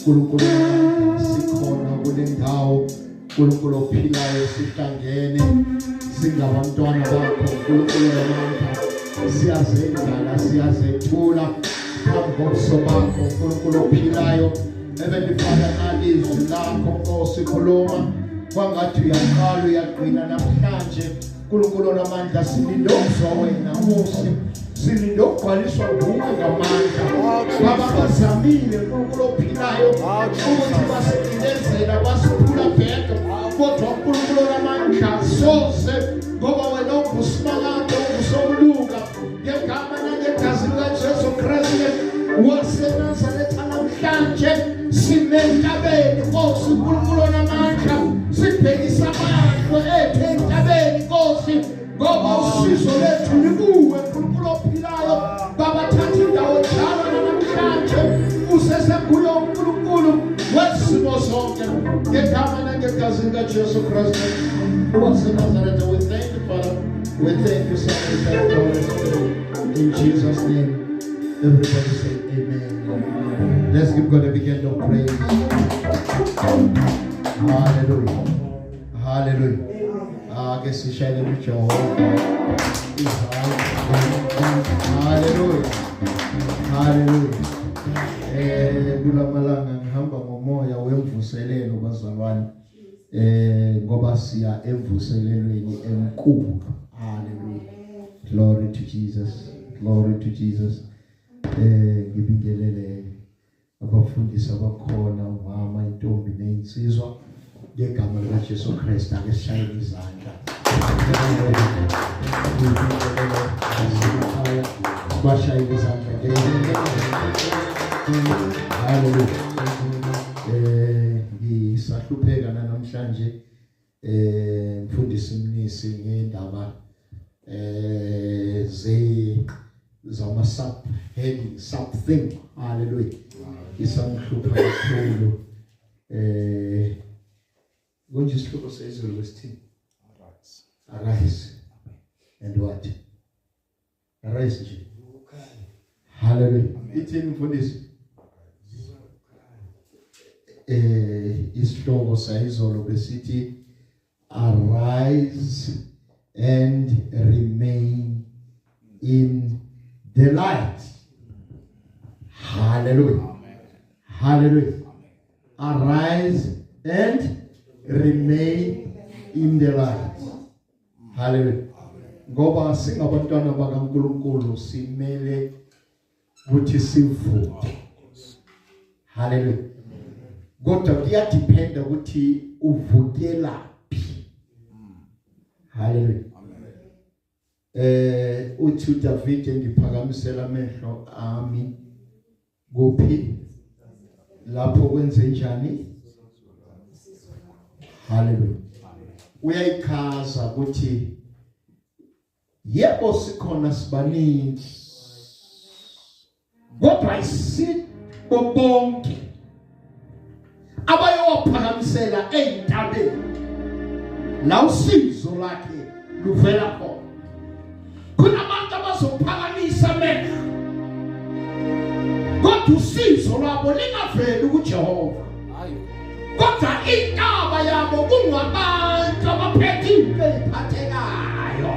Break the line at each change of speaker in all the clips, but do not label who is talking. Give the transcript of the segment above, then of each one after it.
uNkulunkulu sikhona kule ndawo uNkulunkulu ophilayo sihlangene singabantwana bakho uNkulunkulu wamandla siyazenzala siyazethula phambi kobuso bakho uNkulunkulu ophilayo ebelifana nalizwi lakho Nkosi khuluma kwangathi uyaqala uyaqina namhlanje uNkulunkulu namandla silindozwa wena Musa silindogcwaliswa nguwe ngamandla baba bazamile uNkulunkulu ophilayo ukuthi basebenzela basiphula bheka kodwa uNkulunkulu namandla soze ngoba wena ungusimakade ungusobuluka ngegama nangegazi likaJesu Kristu waseNazaretha namhlanje simentabeni Nkosi uNkulunkulu namandla sibhekisa amehlo ethu entabeni Nkosi ngoba usizo lethu libuwe uNkulunkulu ophilayo baba thatha indawo njalo namhlanje usesenguye uNkulunkulu wesimo sonke ngegama nangegazi likaJesu Kristu waseNazaretha. We thank you Father, we thank you Son, we thank you Holy Spirit in Jesus name. Everybody say amen. Let's give God a big hand of praise. Hallelujah. Hallelujah. I guess we shall with your hallelujah. Hallelujah. Kula malanga ngihamba ngomoya wemvuselelo bazalwane. Ngoba siya emvuselelweni enkulu. Hallelujah. Glory to Jesus. Glory to Jesus. Ngibingelele abafundisi abakhona umama intombi neinsizwa ngegama likaJesu Kristu ake sishayele izandla bashayele izandla haleluya. Ngisahlupheka namhlanje mfundisi Mnisi ngendaba zama subheading something. Hallelujah. Isangihlupha kakhulu konje isihloko sezulu wesithini arise and what arise nje. Hallelujah. Ithini mfundisi isihloko sayizolo besithi arise and remain in the light. Hallelujah. Amen. Hallelujah. Amen. Arise and remain in the light. Hallelujah. Ngoba singabantwana bakaNkulunkulu simele ukuthi sivuke. Hallelujah. Kodwa kuyadependa ukuthi uvukelaphi. Hallelujah. Uthi David ngiphakamisela amehlo ami kuphi lapho kwenze njani. Hallelujah. Uyayikhaza ukuthi yebo sikhona sibaningi kodwa ayisibo bonke abayophakamisela eintabeni la usizo lakhe luvela khona. Kunabantu abazophakamisa amehlo kodwa usizo lwabo lingaveli kuJehova. Kodwa intaba yabo kungabantu abaphethe impilo ephathekayo.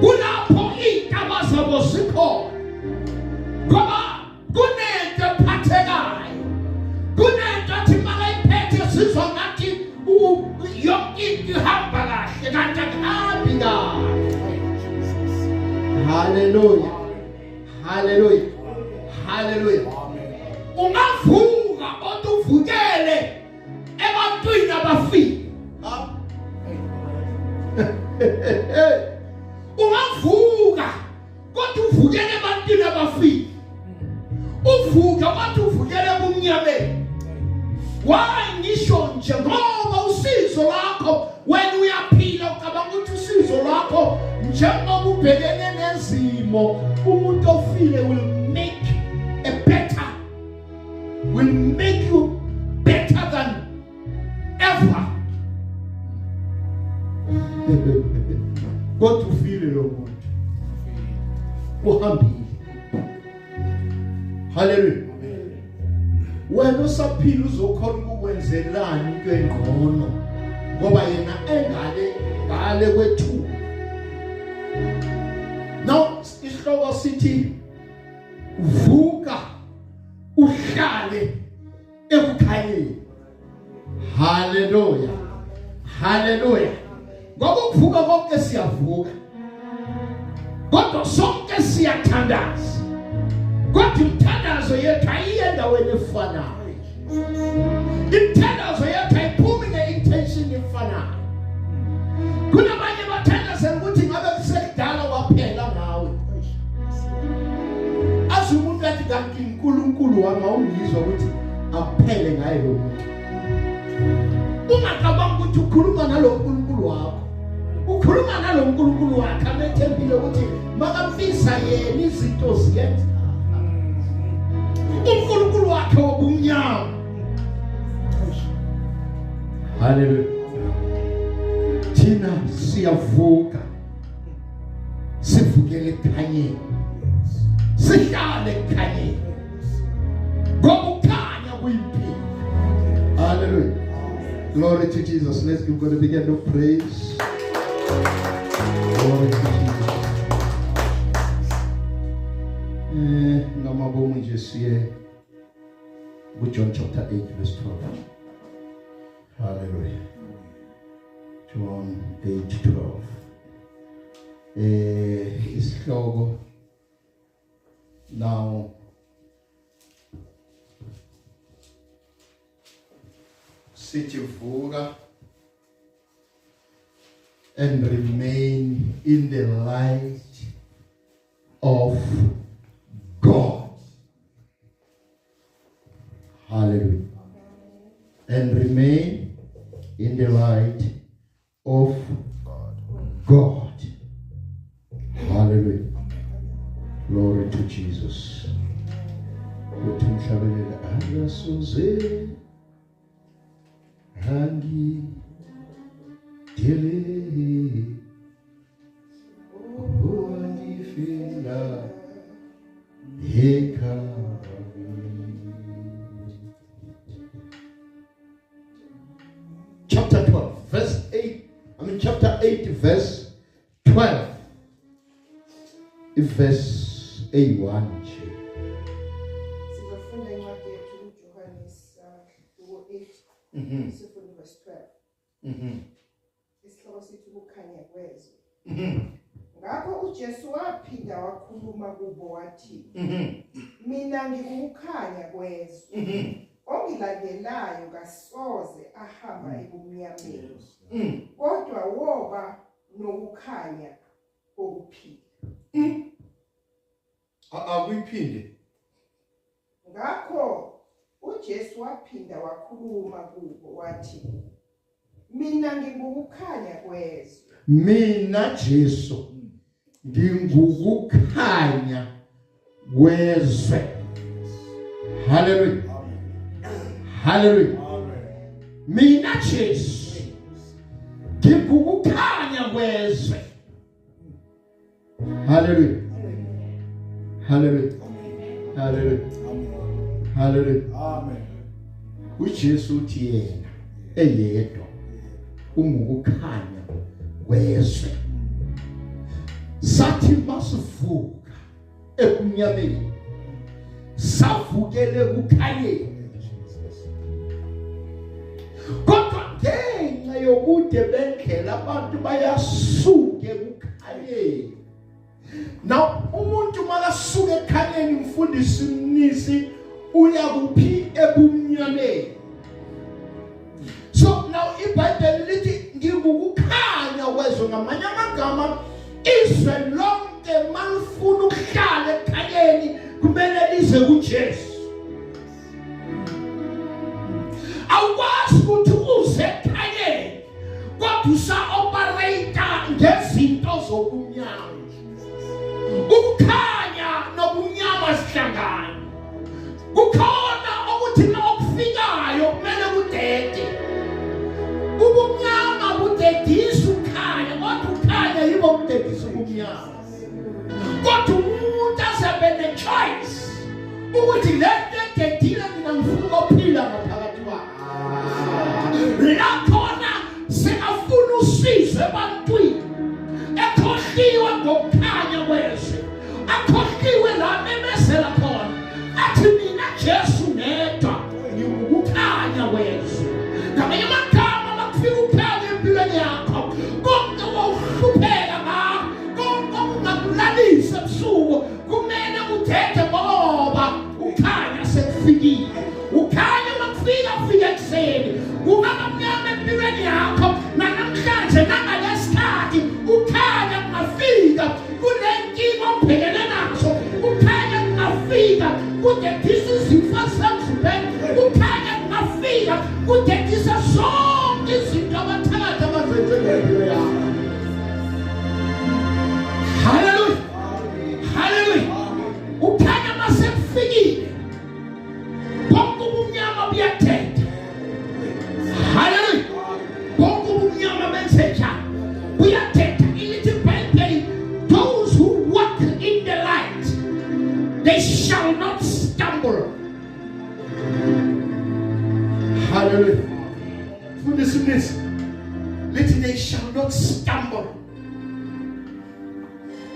Kulapho intaba zabo zikhona ngoba kunento ephathekayo, kunento athi makayiphethe sizwa ngathi yonke into ihamba kahle kanti akuhambi kahle. Hallelujah. Hallelujah. Hallelujah. Ungavuka kodwa uvukele ebantwini abafile. Ungavuka kodwa uvukele ebantwini abafile. Uvuka kodwa uvukele kumnyameni. Wangisho nje ngoba usizo lakho wena uyaphila ucabanga ukuthi usizo lakho njengoba ubhekene nezimo umuntu ofile will make you better than ever. Kodwa ufile lo muntu uhambile. Hallelujah. wena usaphila uzokhona ukwenzelana into engcono ngoba yena ngale kwethu. Now isihloko sithi vuka uhlale ekukhanyeni. Hallelujah, hallelujah. Ngoba ukuvuka konke siyavuka, kodwa sonke siyathandaza, kodwa imthandazo yethu ayiyendaweni efanayo. Imthandazo yethu ayiphumi nge-intention efanayo. Kunabanye bathandaza ukuthi ngabe kusekudala waphela ngawe. Umuntu athi kanti uNkulunkulu wami awungizwa ukuthi aphele ngaye lo muntu. Ungacabanga ukuthi ukhuluma nalo uNkulunkulu wakho. Ukhuluma nalo uNkulunkulu wakhe amethembile ukuthi makamfisa yena izinto ziyenza. uNkulunkulu wakhe wobumnyama. Hallelujah. Thina siyavuka. Sivukele ekhanyeni. Sihlale ekhanyeni. Ngoba ukhanya kuyimpilo. Hallelujah. Glory to Jesus. Let's give God a big hand of praise. Glory to Jesus. Ngamabomu nje siye John chapter 8 verse 12. Hallelujah. John 8:12. Isihloko now sithi vuka and remain in the light of God. Hallelujah. And remain in the light of God. Hallelujah. Glory to Jesus. Hangi tele Holy Fila Heka. Chapter 12 verse 8. Chapter 8 verse 12. Verse 81.
Sifunda incwadi yethu uJohannes 8 sifunda verse 12. Isihloko sithi ukukhanya kwezwe. Ngakho uJesu waphinda wakhuluma kubo wathi, mina ngikukhanya kwezwe. Ongilandelayo kasoze ahamba ebumnyameni, kodwa woba nokukhanya okuphila.
Akuyiphinde.
Ngakho uJesu waphinda wakhuluma kubo wathi, mina ngikukhanya kwezwe.
Mina Jesu ngikukhanya kwezwe. Hallelujah. Hallelujah. Mina Jesu ngikukhanya kwezwe. Hallelujah. Hallelujah. Hallelujah. Hallelujah. Amen. uJesu uthi yena eyedwa ungukukhanya kwezwe. Sathi masivuka ebumnyameni savukele ukukhanyeni. Kodwa ngenxa yokude bendlela abantu bayasuke ukukhanyeni. Now umuntu makasuke ekhanyeni umfundisi Mnisi uya kuphi ebumnyameni. So now iBhayibheli lithi ngikukhanya kwezwe, ngamanye amagama izwe lonke malifuna ukuhlala ekhanyeni kumele lize kuJesu. Awukwazi ukuthi uze ekhanyeni kodwa usa-operate ngezinto zobumnyama. Ukukhanya nobumnyama sihlangana. Kukhona ukuthi okufikayo kumele kudede. Ubumnyama budedisa ukukhanya, kodwa ukukhanya yibo budedisa ubumnyama. Kodwa umuntu azabe ne-choice ukuthi le nto ededile mina ngifuna la khona sekafuna usizo ebantwini, ekhohliwe ngokukhanya kwezwi, akhohliwe la memezela khona athi mina Jesu nedwa ngiwukukhanya kwezwi. Ngamanye amagama makufika ukhanya empilweni yakho, konke wawuhlupheka ngakho, konke okungakulalisa ebusuku kumele uthethe ngoba ukhanya sekufikile. Ukhanya makufika ufika ekuseni, kungaba mnyama empilweni yakho, namhlanje nangalesikhathi ukhanya kungafika kule nkinga obhekene nazo, ukhanya kungafika kudedisa izifo semzimbeni, ukhanya kungafika kudedisa zonke izinto abathakathi abazenze ngempilo yakho. Hallelujah, hallelujah. Ukhanya masekufikile, bonke ubumnyama buyathetha. Hallelujah. Bonke ubumnyama benze njani? Buyathetha. Ilithi iBhayibheli, those who walk in the light, they shall not stumble. Hallelujah. Fundisa this. Lithi they shall not stumble.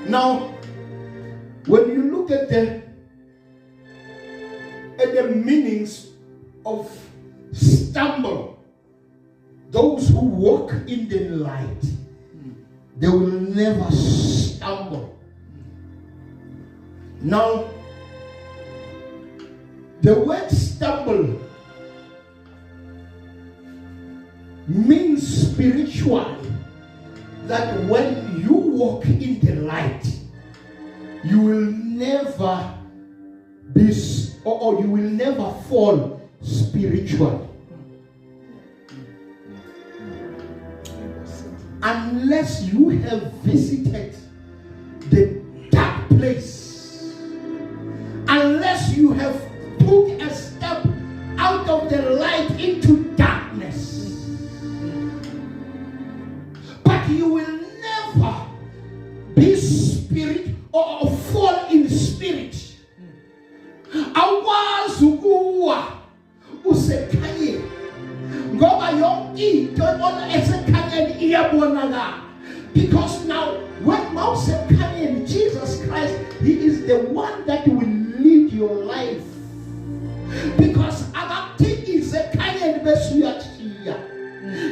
Now, when you look at the meanings of stumble, those who walk in the light, they will never stumble. Now, the word stumble means spiritually that when you walk in the light, you will never be, or you will never fall spiritually. Unless you have visited the dark place, unless you have took a step out of the light into darkness, but you will never be spirit or fall in spirit. Awazi ukuwa usekhanyeni ngoba yonke into ebona esekhanyeni iyabonakala. Because now when mawusekhanyeni, Jesus Christ, he is the one that will lead your life. Because akakuthi isekhanyeni bese uyachiya.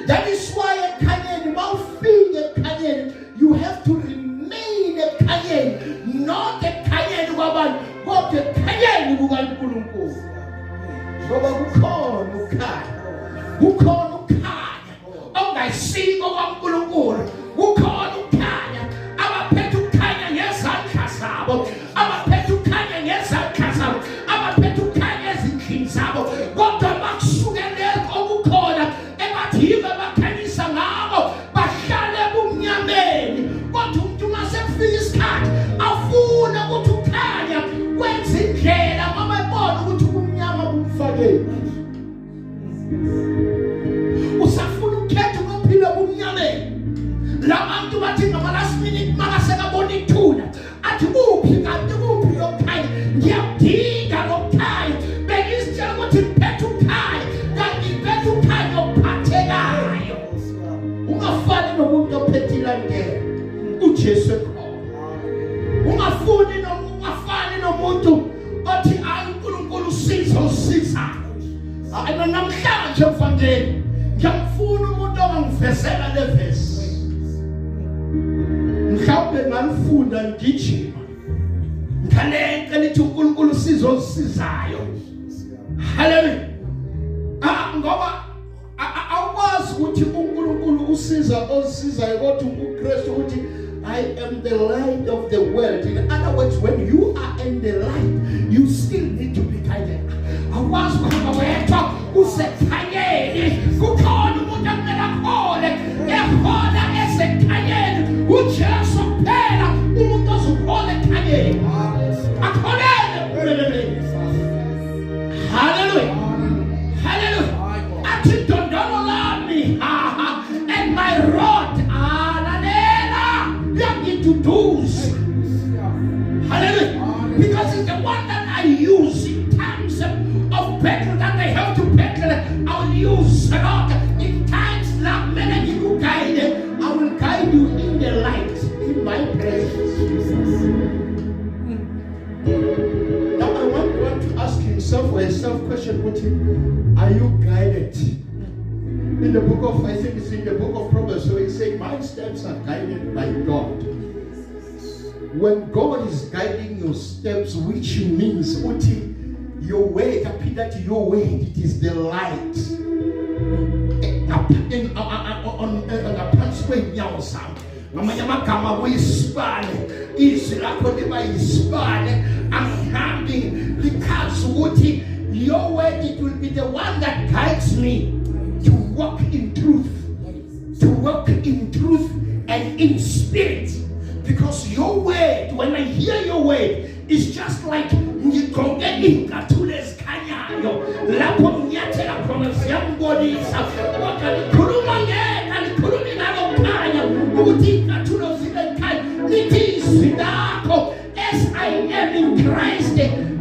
That is why ekhanyeni mawufika ekhanyeni, you have to remain ekhanyeni, not ekhanyeni kwabantu, kodwa ekhanyeni kukaNkulunkulu. Ngoba kukhona ukukhanya, kukhona ukukhanya ongayisiko kwaNkulunkulu, kukhona ukukhanya abaphethe ukukhanya ngezandla zabo, abaphethe ukukhanya ngezandla zabo, abaphethe ukukhanya ezindlini zabo, kodwa bakusukeleko okukhona ebathi yibo bakhanyisa ngabo bahlale kumnyameni. Kodwa umuntu masefika isikhathi afuna ukuthi ukhanya kwenza indlela ngoba ebona ukuthi ubumnyama bumfakele. Usafuna ukhetha ukuphila kumnyameni. Labantu bathi ngama last minute makasekabona ithuna athi kuphi kanti kuphi lokukhanya, ngiyadinga lokukhanya, bengisitshela ukuthi ngiphethe ukhanya kanti ngiphethe ukhanya ophathekayo. Ungafani nomuntu ophethila ngeke uJesu ekhona. Ungafani nomuntu othi ayi uNkulunkulu usiza. Namhlanje mfangeni ngiyafuna umuntu ongangivezela le verse. Mhlawumbe ngalifunda ngijima ngalento lithi uNkulunkulu usizayo. Hallelujah. Ngoba awukwazi ukuthi uNkulunkulu osizayo kodwa uKristu uthi I am the light of the world. In other words, when you are in the light, you still need to be guided. Awukwazi ukuba wedwa usekhanyeni, kukhona umuntu akumele akhole ehona esekhanyeni. uJesu kuphela umuntu ozukhola ekhanyeni, akholele. Hallelujah, hallelujah. Athi dondolo lami and my rod to do. Hallelujah. Because it's the one that I use in times of battle that I have to battle. I will use a lot in times question, are you guided? In the book of, I think it's in the book of Proverbs, so he said, my steps are guided by God. When God is guiding your steps, which means, your way, your way, it is the light. I'm having because your word, it will be the one that guides me to walk in truth, and in spirit. Because your word, when I hear your word, it's just like as I am in Christ,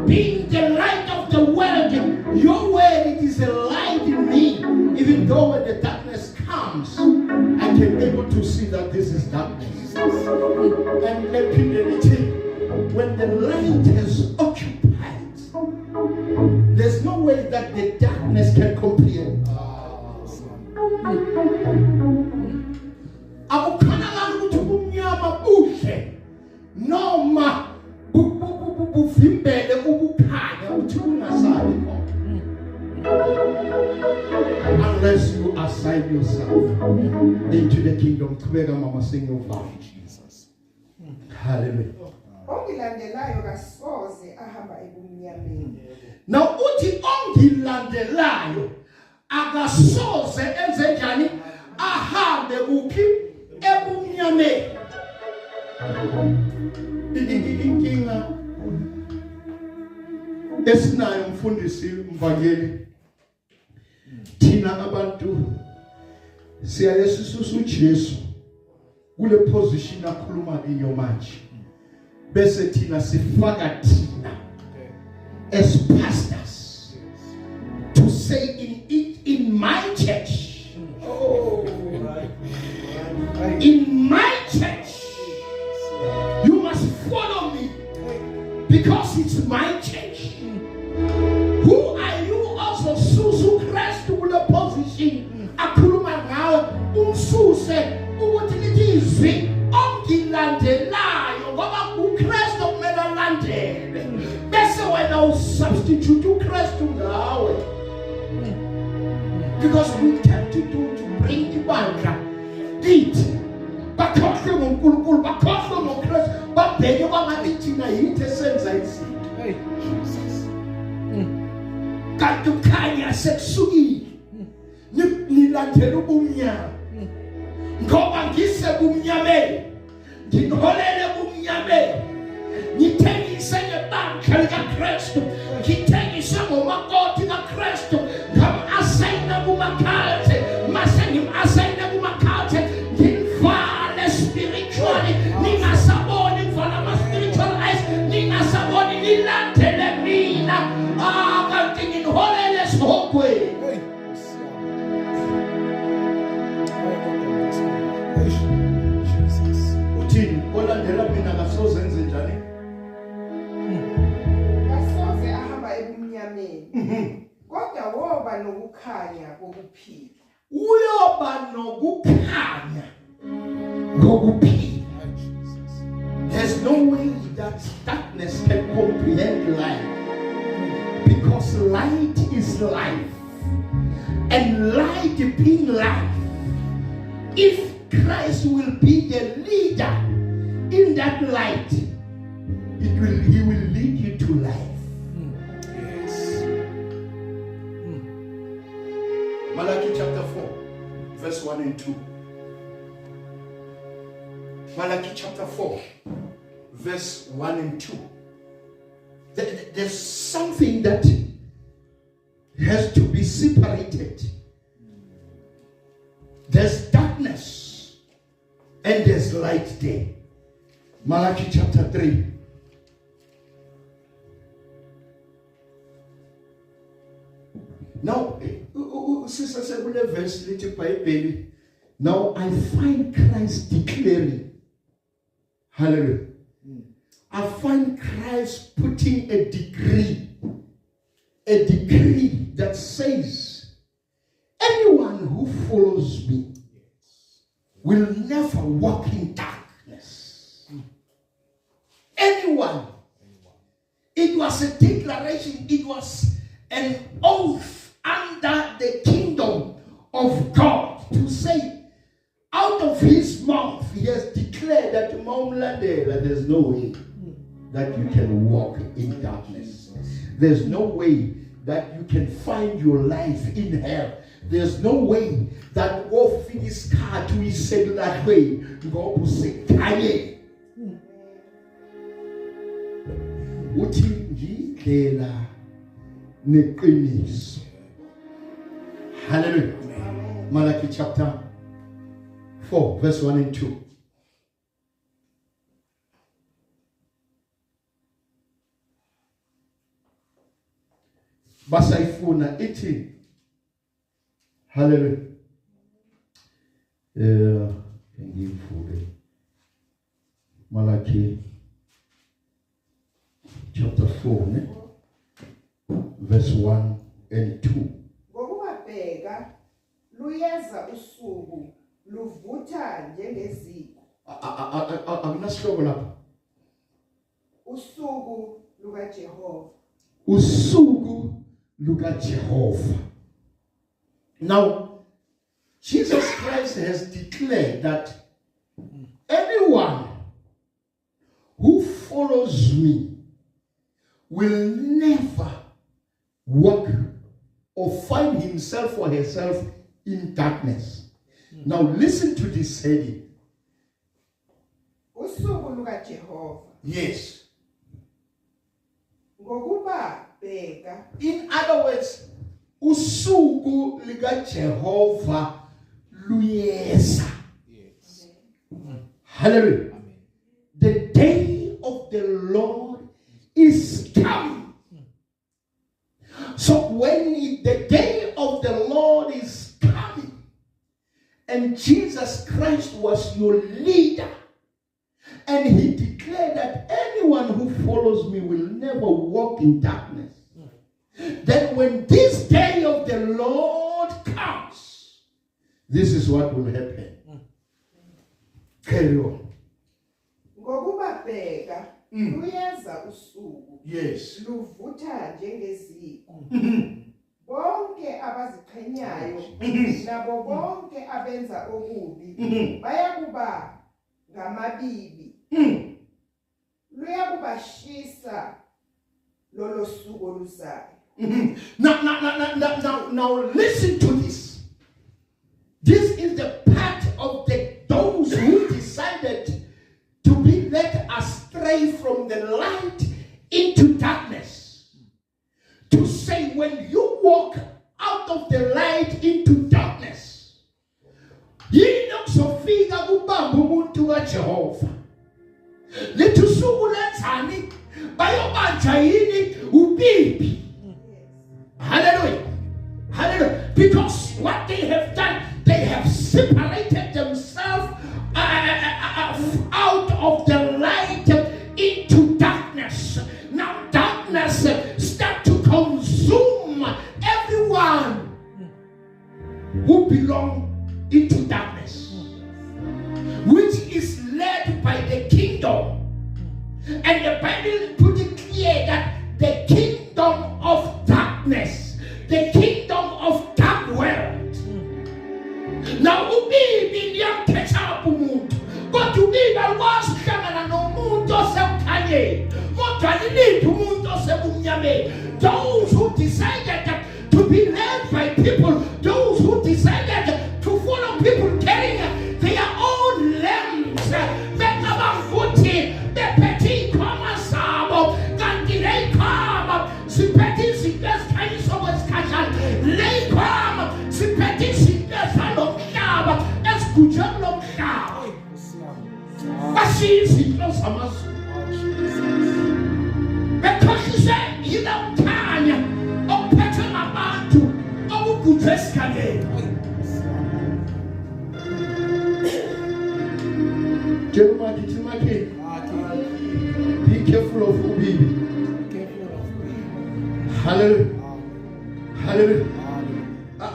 being the light of the world, your word, it is a light in me. Even though when the darkness comes, I can be able to see that this is darkness. And when the light has occupied, there's no way that the darkness can comprehend. Noma buvimbele ukukhanya uthi kungasabi khona, unless you assign yourself into the kingdom. Qhubeka mama, sing your voice. Jesus. Hallelujah.
Ongilandelayo kasoze ahamba ebumnyameni.
Now uthi ongilandelayo akasoze enze njani? Ahambe kuphi? Ebumnyameni. Inkinga esinayo mfundisi mvangeli, thina abantu siyaye sisusa uJesu kule position akhuluma kiyo manje, bese thina sifaka thina as pastors to say in my church, in my church you must follow me because it's my church. Who are you also? Susu Christ to the position akhuluma ngawe umsuse ukuthi lizwi ongilandelayo ngoba uChrist okumele alandele, bese wena usubstitute uChrist ngawe, because we tend to bring ibandla kithi bakhohlwe ngoNkulunkulu, bakhohlwe ngoChrist, babheke kwangathi thina yithi esenza izinto. Kanti ukhanya sekusukile, nilandela ubumnyama, ngoba ngisebumnyameni, ngiholele ebumnyameni, ngithengise ngebandla likaKristu, ngithengise ngomakoti kaKristu, ngam-asayina kumakhalthe, mase ngim-asayina kumakhalthe, ngimvale spiritually, ningasaboni ngivale ama-spiritual eyes, ningasaboni nilandele mina, kanti nginiholele esihogweni. Uthini olandela mina kasoze enze njani?
Kasoze ahamba ebumnyameni, kodwa woba nokukhanya kokuphila.
Uyoba nokukhanya kokuphila. There's no way that darkness can comprehend light, because light is life, and light being life, if Christ will be the leader in that light, he will lead you to life. Yes. Malachi chapter 4, verse 1 and 2. Malachi chapter 4, verse 1 and 2. There's something that has to be separated. There's darkness and there's light there. Malachi chapter 3. Now, sister said, verse little baby. Now I find Christ declaring. Hallelujah. I find Christ putting a degree a decree that says anyone who follows me will never walk in darkness. Anyone. It was a declaration, it was an oath under the kingdom of God to say, out of his mouth, he has declared that there's no way that you can walk in darkness. There's no way that you can find your life in hell. There's no way that all finish car to say that way. Go to say, Kaye. Uthi ngidlela neqiniso. Hallelujah. Malachi chapter 4, verse 1 and 2. Basayifuna ithi. Hallelujah. Ngivule Malachi chapter 4, verse 1 and 2.
Ngokubabheka luyeza usuku luvutha njengeziko.
Akunasihloko lapha.
Usuku lukaJehova.
Usuku lukaJehova. Now, Jesus Christ has declared that anyone who follows me will never walk or find himself or herself in darkness. Now listen to this heading.
Usuku lukaJehova.
Yes.
Ngokubabheka.
In other words, usuku likaJehova luyeza.
Yes.
Hallelujah.
Amen.
The day of the Lord is coming. So when the day of the Lord is coming, and Jesus Christ was your leader, and he declared that anyone who follows me will never walk in darkness. Then when this day of the Lord comes, this is what will happen. Carry on.
Ngokubabheka luyeza usuku.
Yes.
Luvutha njengeziko. Bonke abaziqhenyayo nabo bonke abenza okubi bayakuba ngamabibi. Luyakubashisa lolo suku oluzayo.
Now listen to this. This is the part of those who decided to be led astray from the light into darkness. To say when you walk out of the light into darkness, yini okuzofika kubamba umuntu kaJehova. Lethu suku lenzani bayobanja yini ubibi. Hallelujah. Hallelujah. Because what they have done, they have separated themselves out of the light into darkness. Now darkness start to consume everyone who belong into darkness, which is led by the kingdom. And the Bible put it clear that the kingdom of darkness, the kingdom of dark world. Now ubibi liyamkhetha umuntu, kodwa ubibi alikwazi ukuhlangana nomuntu osebukhanyeni, kodwa liliphi umuntu osebumnyameni. Those who decided to be led by people, those who decided to follow people carrying their own lambs, bekabafuthi bephethe ikhoma zabo, kanti leyikhoma ziphethe izinto ezikhanyisa okwesikhathana, leyikhoma ziphethe izinto ezalomhlaba ezigujwe kulo mhlaba. Bashiya izinto zamazulu bekhohliswe yilo kukhanya okuphethwe ngabantu okugujwe esikhanyeni. Be careful of ubibi. Hallelujah. Hallelujah.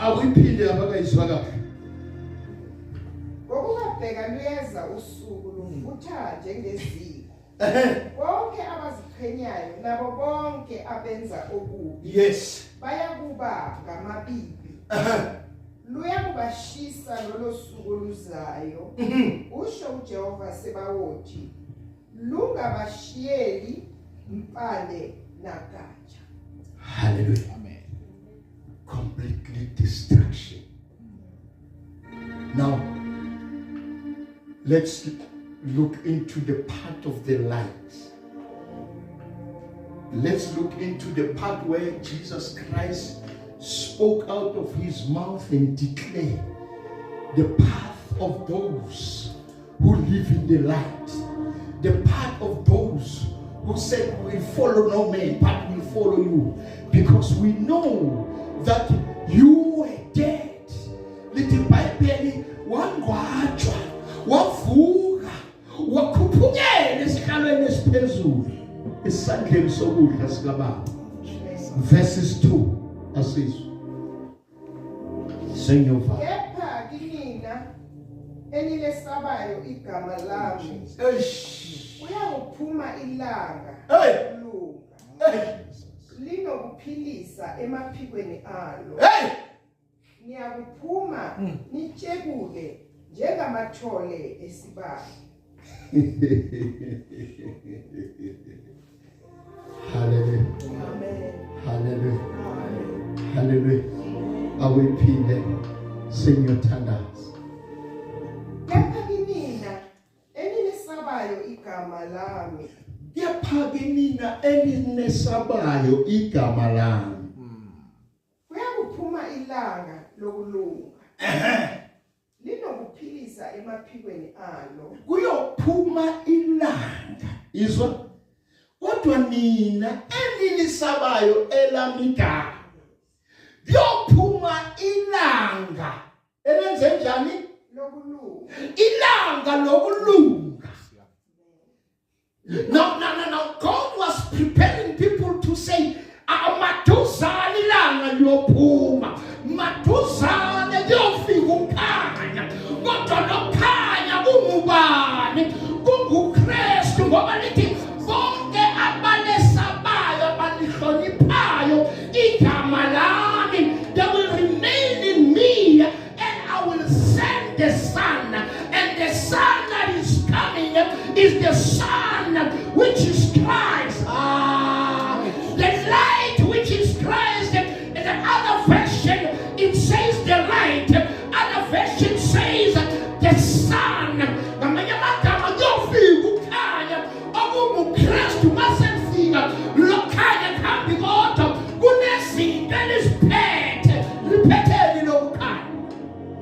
Awuyiphinde abakayizwa kahle.
Ngokubheka luyeza usuku luvutha njengeziko. Bonke abaziqhenyayo nabo bonke abenza okubi.
Yes.
Bayakuba ngamabibi. Luyakubashisa lolo suku oluzayo. Usho uJehova Sebawothi. Lungabashiyeli mpande nagatsha.
Hallelujah.
Amen.
Completely destruction. Now, let's look into the part of the light. Let's look into the part where Jesus Christ spoke out of his mouth and declared the path of those who live in the light. The path of those who said, we will follow no man, but we will follow you. Because we know that you were dead. Little Bible, wangwajwa, wavuka, wakhuphukela esikhalweni esiphezulu. Esandleni sokudla sikaBaba. Verses 2 asizwe. Sing your father.
Kepha kinina enilesabayo igama lami. Uyakuphuma ilanga. Lunga. Linokuphilisa emaphikweni alo. Niyakuphuma nitshekule njengamathole esibani.
Hallelujah.
Amen.
Hallelujah. Hallelujah. Awuyiphinde sengiyothandaza.
Kepha kinina enilesabayo igama lami.
Kepha kinina eninesabayo igama lami.
Kuyakuphuma ilanga lokulunga. Linokuphilisa emaphikweni alo.
Kuyophuma ilanga. Izwa? Kodwa nina enilisabayo elami igama. Kuyophuma ilanga. Elenze njani?
Lokulunga.
Ilanga lokulunga. Now, God was preparing people to say, Matuzane ilanga liyophuma. Matuzane liyofika ukhanya. Kodwa lokhanya kungubani? KunguKristu ngoba lithi bonke abalesabayo abalihloniphayo igama lami, they will remain in me, and I will send the Son. And the Son that is coming is the Son which is Christ. The light which is Christ. In the other version, it says the light. Other version says the Son. Ngamanye amagama kuyofika ukhanya okungukristu masefika lokhanya phambi kodwa kunezinto liphethe lokukhanya.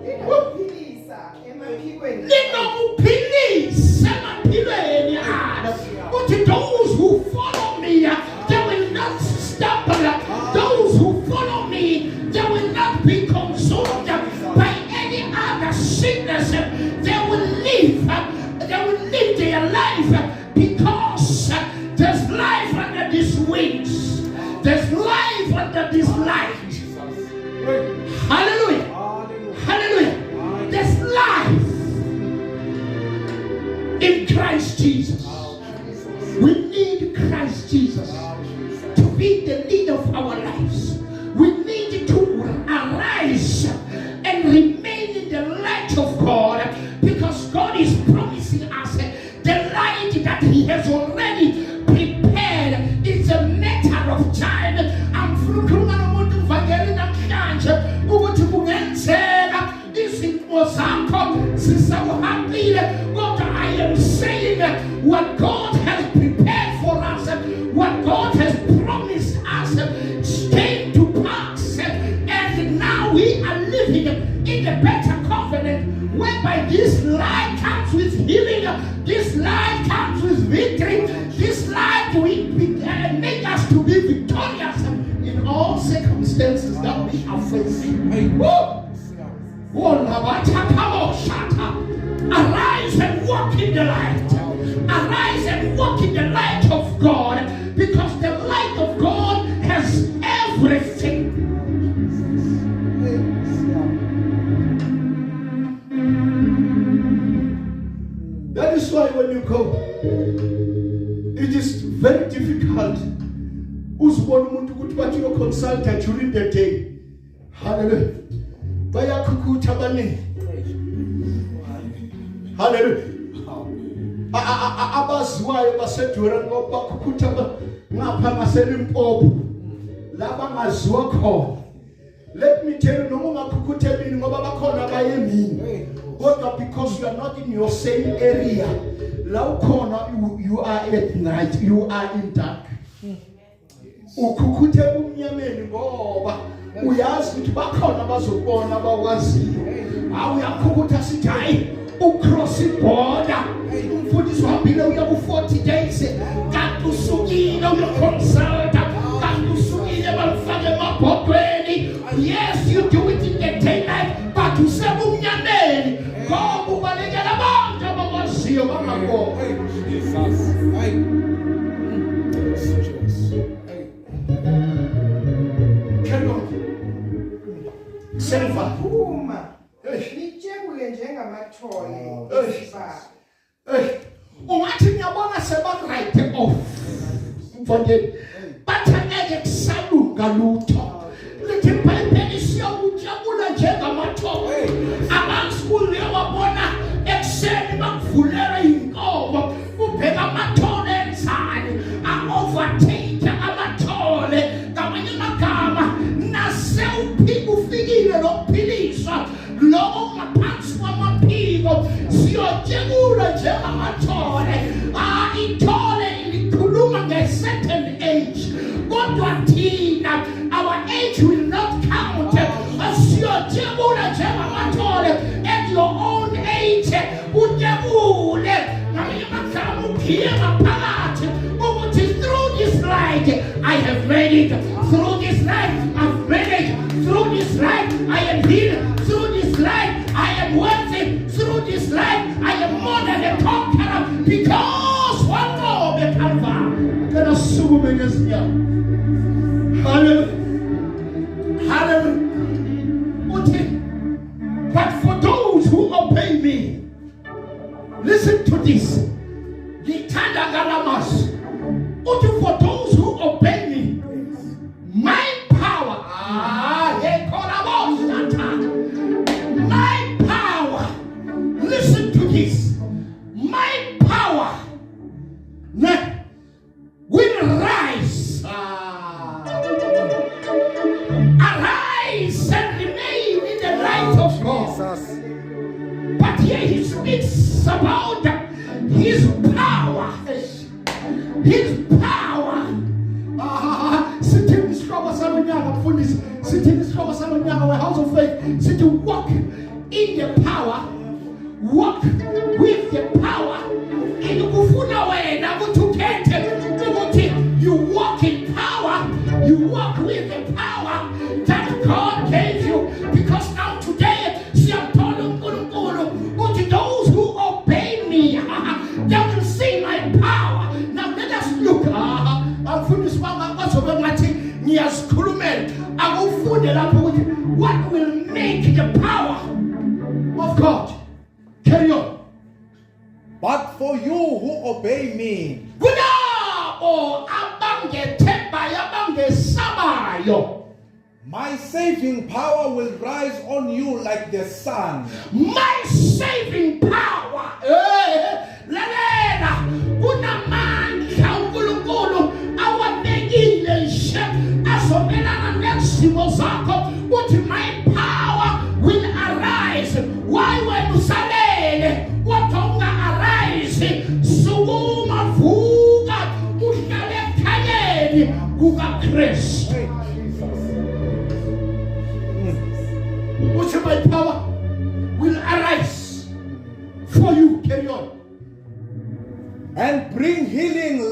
Linokuphilisa emaphikweni.
Linokuphilisa emaphilweni alo. But those who follow me, they will not stumble. Those who follow me, they will not be consumed by any other sickness. They will live their life because there's life under these wings. There's life under this light. Hallelujah. Hallelujah. There's life in Christ Jesus. We need Christ Jesus to be the leader of our lives. We need to arise and remain in the light of God, because God is promising us the light that He has already prepared. It's a matter of time. I'm through ukuthi kungenzeka izimo zakho zisawuhambile, kodwa I am saying what God has prepared for us, what God has promised us came to pass, and now we are living in the better covenant, whereby this light comes with healing, this light comes with victory, this light will make us to be victorious in all circumstances that we are facing. Arise and walk in the light. Arise and walk in the light of God, because the light of God has everything. difficult uzibona umuntu ukuthi bathi uyo consult during the day. Hallelujah. Bayakhukutha abaningi. Hallelujah. Abaziwayo basedura ngoba bakhukutha ngapha ngaseLimpopo laba ngaziwa khona. Let me tell you, noma ungakhukuthebini ngoba bakhona abayemini. But because you are not in your same area, la ukhona you are at night, you are in dark. Ukhukhuthe kumnyameni ngoba uyazi ukuthi bakhona bazokubona abakwaziyo. Awuyakhukutha sithi hayi ucross border. Umfundisi wahambile uya ku 40 days. Kanti usukile uyoconsulta. Kanti usukile balifake emabhodweni. Yes, you do it in the daylight, but usebumnyameni ngoba ubalekela abantu abakwaziyo bangakho. Jesus. Selva
Uma nitshekule njengamathole esibaba.
Ungathi ngiyabona seba right off. Mfondeni bathangeke kusalunga lutho. Lithi iBhayibheli siyakujabula njengamathole. Amaskulu yabona ekseni bakuvulela inkomo ubheka amathole enzani a-overtake amathole ngamanye amagama nase ufikile lokuphiliswa lokho ngaphansi kwamaphiko siyojekula njengamathole. Ithole likhuluma nge-certain age kodwa thina our age will not count. Siyojekula njengamathole at your own age ujekule ngamanye amagama uphiye ngaphakathi ukuthi through this light I have made it. Through this light I've made it. Through this light I am healed. Through this light I am worthy. Through this light I am more than a conqueror because one more the Calvary. Let us sing against him. Hallelujah. Hallelujah. But for those who obey me, listen to this. For those who obey me, my power, my power, listen to this. My power will rise. Arise and remain in the light of God. But here he speaks about his power. His power. Sitting strong salonyanga mfundisi. Sitting strong salonyanga we house of faith. Sit to walk in the power. Walk with the power. In kufuna wena kuthukethe ukuthi you walk in power. You walk with the power that God gave you. Because now today those who obey me, they will see my power. Now let us look. What will make the power of God? Carry on.
But for you who obey me, my saving power will rise on you like the sun.
My saving power. My power will arise. Why when usalele watonga arise sukuma vuka uhlale ekhayeni kuka Christ. My power will arise for you. Carry on.
And bring healing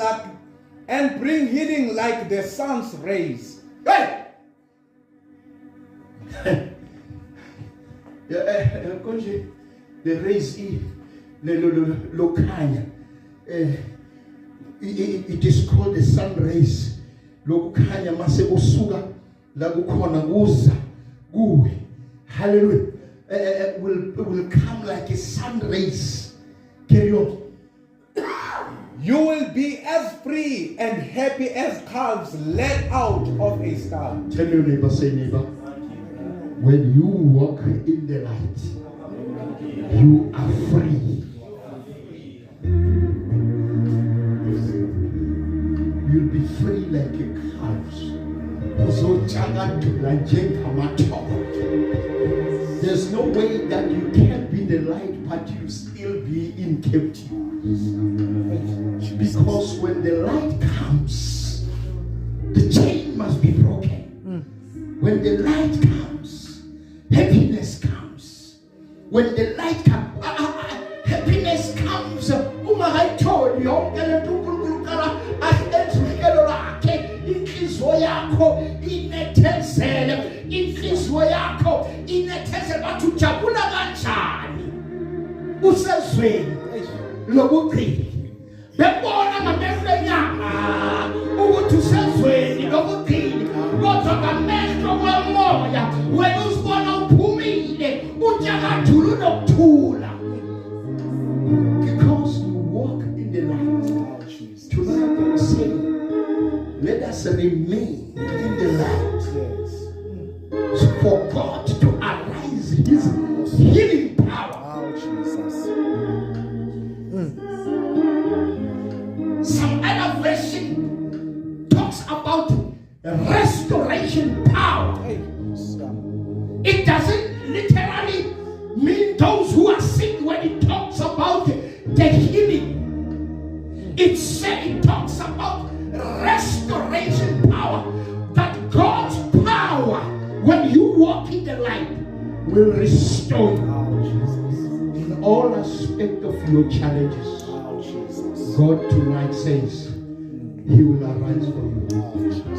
like the sun's rays.
Hey! The rays lokhanya. It is called the sun rays. Lokhanya mase usuka la kukhona kuza kuwe. Hallelujah. Will come like a sun rays. Carry on.
You will be as free and happy as calves let out of a stall.
Tell your neighbor, say neighbor, when you walk in the light, you are free. You'll be free like a calf. So there's no way that you can be the light, but you still be in captivity. Because when the light comes, the chain must be broken. When the light comes, happiness comes. When the light comes, happiness comes. I told you, inhliziyo yakho inethezele bathi ujabula kanjani usezweni lobuqili bebona ngamehlo enyama ukuthi usezweni lobuqili kodwa ngamehlo komoya wena uzibona uphumile unyakathula unokuthula because you walk in the light. Tonight I'm saying, let us remain in the light. For God to arise His healing power. Some other version talks about restoration power. It doesn't literally mean those who are sick when it talks about the healing. It talks about restoration power. That God's power, when you walk in the light, will restore you in all aspects of your challenges. God tonight says He will arise for you.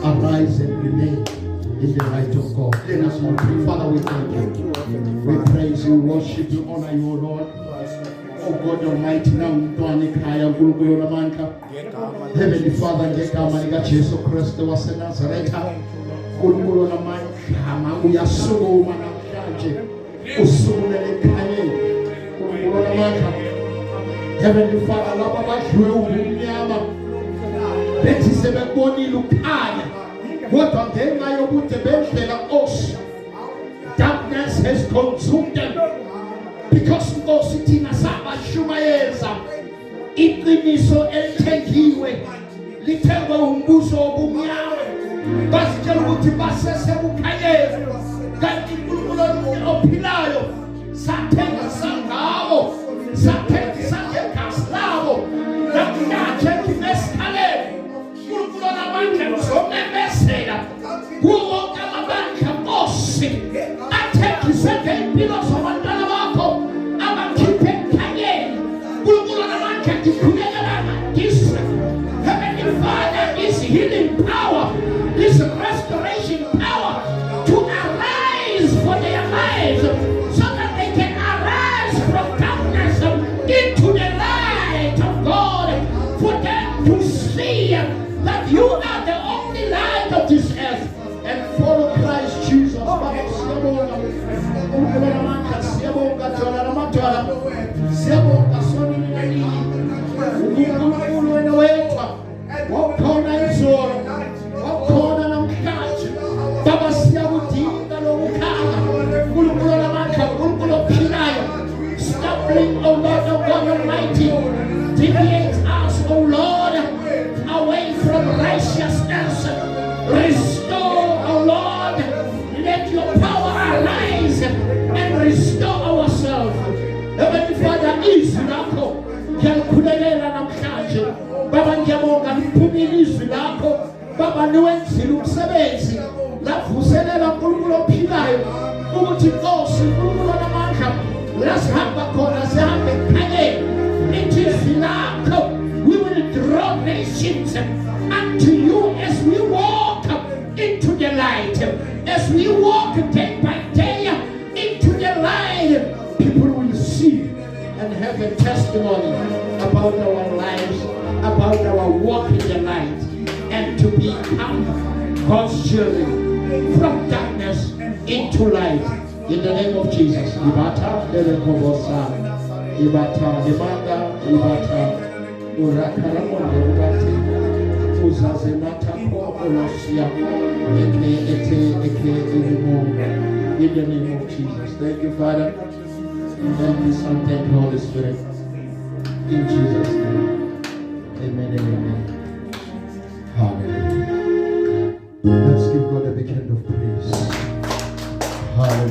Arise and remain in the light of God. Let us all pray. Father, we thank you. We praise you, worship you, honor you, Lord. Oh God Almighty, now Heavenly Father, ngegama lika Jesu Kristu waseNazaretha, uNkulunkulu namandla uyasukuma namhlanje usukumele ekhayeni uNkulunkulu namandla. Heavenly Father, laba badlule ubumnyama bethi sebebonile ukhanya kodwa ngenxa yokuthi bendlela osi darkness has consumed them. Because Nkosi thina sabashumayeza iqiniso elithengiwe lithengwe umbuso wobumnyama basitshela ukuthi basesebukhanyeni kanti uNkulunkulu ophilayo sathengisa ngawo sathengisa ngegazi lawo namhlanje ngesikhaleni uNkulunkulu namandla uzomemezela kuwo wonke amabandla Nkosi athengise ngempilo zabantwana bakho abakhiphe ekhanyeni uNkulunkulu namandla ndikhulekela this Heavenly Father is healing power, is restoration power to arise for their lives so that they can arise from darkness into the light of God, for them to see that you are the only light of this earth and follow Christ Jesus. Stumbling, O Lord of God Almighty, deviate us, O Lord, away from righteousness. Restore, O Lord, let your power arise and restore ourselves. Heavenly Father, izwi lakho ngiyakhulelela namhlanje. Baba ngiyabonga liphumile izwi lakho. Baba niwenzile umsebenzi lavuselela uNkulunkulu ophilayo ukuthi Nkosi uNkulunkulu namandla lasihamba khona sihambe ekhanyeni lithi izwi lakho. We will draw nations unto you as we walk into the light. As we walk day by day into the light, people will see and have a testimony about our lives, about our walk in the light, and to become God's children from darkness into light. In the name of Jesus. Ibata, Ibata, Ibata, urakhala ondorati uzaze matakho olosia eke remove in the name of Jesus. Thank you, Father. Thank you, Son. Thank you, Holy Spirit. In Jesus' name. Amen and amen. Hallelujah. Let's give God a big hand of praise. Hallelujah.